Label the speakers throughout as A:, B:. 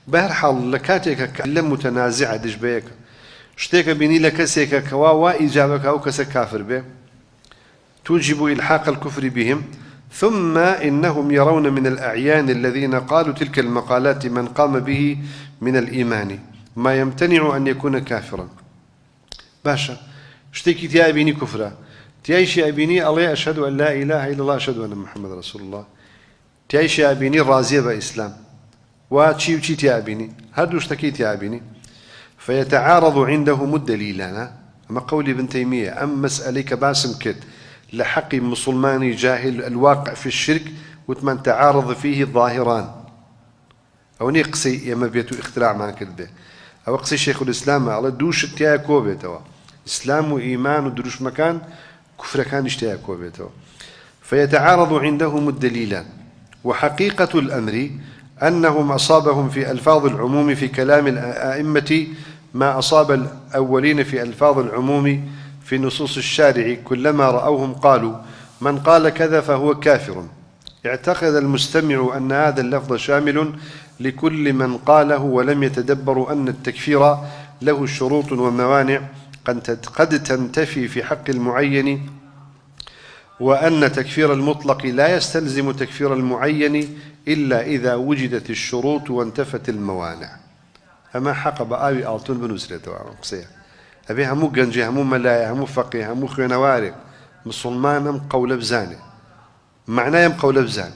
A: بهرحال لكاتك لم متنازعة دجبيك شتيك بيني لكسيك كوا وإجابك أو كس كافر به توجب إلحاق الكفر بهم. ثم إنهم يرون من الأعيان الذين قالوا تلك المقالات من قام به من الإيمان ما يمتنع أن يكون كافرا. باشا شتيكي تيا بيني كفرا تيايشي أبيني الله أشهد أن لا إله إلا الله أشهد أن محمد رسول الله تيايشي أبيني رازية بإسلام وشي وشي تيا أبيني هادو اشتكي تيا أبيني فيتعارض عندهم الدليلان. أما قولي ابن تيمية أم مسألة باسم كد لحق مسلماني جاهل الواقع في الشرك وثمان تعارض فيه ظاهران أو نقصي يما بيتو اختراع ما كذبه أو قصي شيخ الإسلام على دوش تيا كوبيتوا إسلام وإيمان ودروش مكان كفر كان اشتيا كوبيتوا. فيتعارض عندهم الدليلان. وحقيقة الأمر أنهم أصابهم في ألفاظ العموم في كلام الأئمة ما أصاب الأولين في ألفاظ العموم في نصوص الشارع كلما رأوهم قالوا من قال كذا فهو كافر. اعتقد المستمع أن هذا اللفظ شامل لكل من قاله ولم يتدبروا أن التكفير له شروط وموانع قد تنتفي في حق المعين وأن تكفير المطلق لا يستلزم تكفير المعين إلا إذا وجدت الشروط وانتفت الموانع. أما حق بآوي آلتون بنسرته قصيه أبي همو جنجي همو ملايا همو فقيه همو خوينواري مسلمان أم قول بزاني معناه أم قول بزاني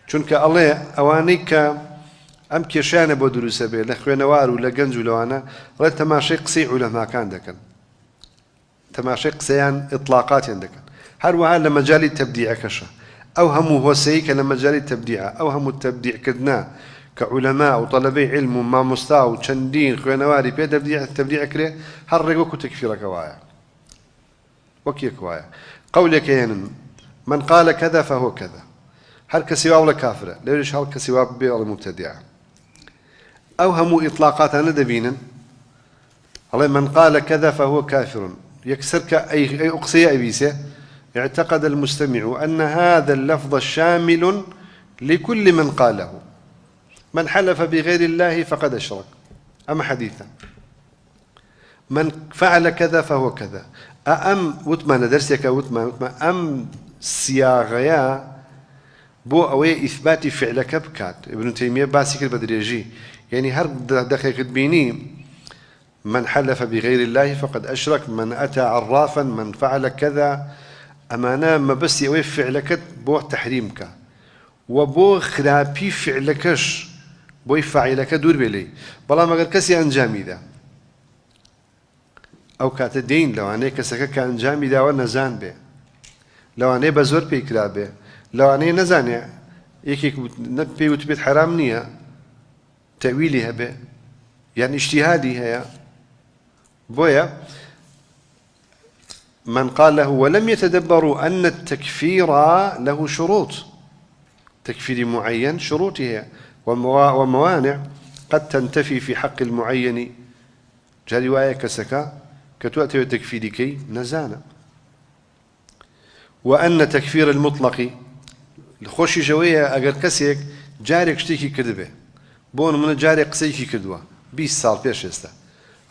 A: چونك الله أوانيك أم كيشانة بدروسة بي لخوينوار ولا جنج ولا أنا رأي تماشي قصي علماء كان دكن تماشي قصيان إطلاقات عندكن هل وهذا لمجال التبديع كشة أو همو هو سيك لمجال التبديع أو همو التبديع كدنا كعلماء وطلبي علم وما مستوى وشندين خوينواري بيد تبديع كريه هل رجوك تكفير كوايا وكي كوايا قولك ين من قال كذا فهو كذا هل كسوا ولا كافرة ليش هل كسوا بيع المبتدعة أو همو إطلاقات أنا دبينا الله من قال كذا فهو كافر يكسرك أي أقصي أبيسه. اعتقد المستمع أن هذا اللفظ شامل لكل من قاله من حلف بغير الله فقد أشرك. أما حديثا من فعل كذا فهو كذا أم وتمان درسك وتمان أم سياغيا بو أوي إثبات فعلك بكات ابن تيمية باسك البدريجي يعني هر دقيقة بيني من حلف بغير الله فقد أشرك من أتى عرافا من فعل كذا أمانا ما بس أوي فعلك بو تحريمك وبو خرابي فعلكش بوي فاعلك دور بلي بلا ما غير كسي انجامي ذا او كاتدين لو اني كسك انجامي ذا ونزان به لو اني بزور بيكرابه لو اني نزاني يكيك نبي وتبيت حرام نيه تاويلي به يعني اجتهادي هي بويا من قال له ولم يتدبروا ان التكفير له شروط تكفير معين شروطه وموانع قد تنتفي في حق المعين جاء رواية كسكا كتوأتي تكفيركي نزانا. وأن تكفير المطلق الخوشي جوية أجر كسيك جارك شتيكي كذبه بون من جارك قسيكي كدوه 20 سال بيش استا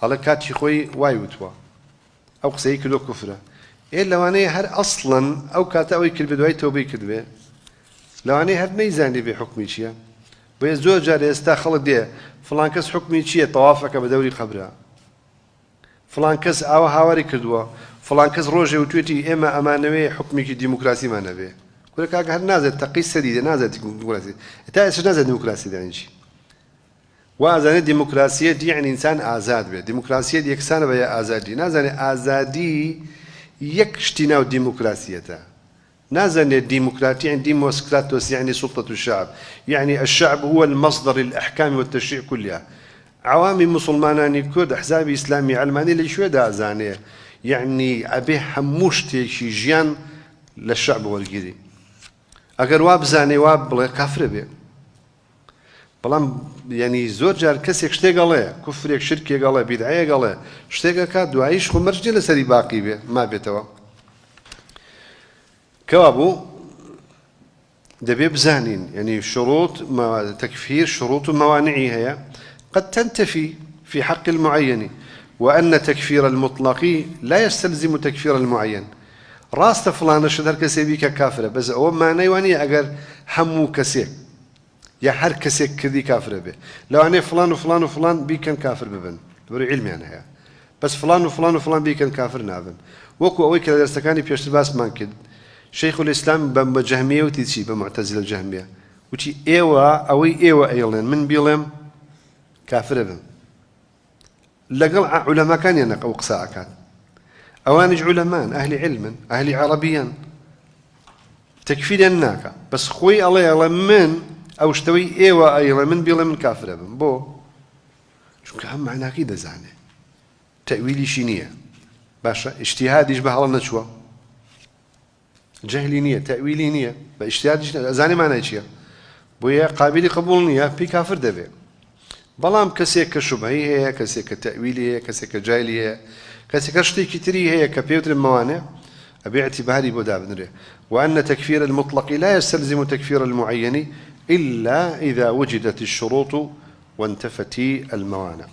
A: على كاتشي خوي وايوتوا أو قسيكي كدو كفرة إلا واني هر أصلا أو كاتاوي كذبه دواي توبي كذبه لو اني هر نيزاني بحكمي شيء بيزور جاري استخلق دي فلان كس حكمي شيء طوافك بدوري قبرها فلان كس او هاوري كدوا فلان كس روجي وتويتي اما امانوي حكمي ديمقراطي ما نبي كلك هر نازل تقيس سديده نازل ديمقراطي تا ايش نازل ديمقراطي يعني شيء وازاني ديمقراطيه دي يعني انسان آزاد به ديمقراطيه دي يكسان بيا آزادي نازل آزادي يكشتنا ديمقراطيه نازل الديمقراطية عند ديموسكراتوس يعني سلطة الشعب يعني الشعب هو المصدر الأحكام والتشريع كلها عوامي مسلماناني كرد أحزاب إسلامي علماني ليشوي دا زانية يعني أبيه هموش تيشي جيان للشعب والجدي أجر واب زاني واب بلا كافر به بلام يعني زور جار كسيك شتى قاله كفرك شركي قاله بدعية قاله شتى كاد وعيش خمرج لسري باقي به ما بيتوا كوابو دبي بزانين يعني شروط ما تكفير شروط موانعي هي قد تنتفي في حق المعين، وأن تكفير المطلق لا يستلزم تكفير المعين. راست فلان شدر كسي كافرة، بس هو ما نيواني أجر همو كسي يا حر كسي كذي كافرة به. لو أنا فلان وفلان وفلان بيكن كافر ببن بري علمي أنا هي، بس فلان وفلان وفلان بيكن كافر نابن. وكو أوي كلا درستكاني بيشتر باس مانكد شيخ الإسلام بمجهمية وتيجي بمعتزلة الجهمية وتي إيوا أيلين من بيلم كافر بن. لقل علماء كان ينقوا قصاء كان أوانج علماء أهل علم أهل عربيا تكفير الناكا، بس خوي الله من أو اشتوي إيوا أيلا من بيلا من كافر بن بو شو كهم معناه كده زاني تأويلي شينية باشا اجتهاد يشبه الله نشوا جهلي نية تأويلي نية باجتهاد زاني معناه شيء بويا قابل قبول نية في كافر دبي بلام كسيك شبهي هي كسيك تأويلي هي كسيك جاهلي هي كسيك شتي كتري هي كبيوتر الموانع باعتباري بودابنري. وأن تكفير المطلق لا يستلزم تكفير المعين إلا إذا وجدت الشروط وانتفت الموانع.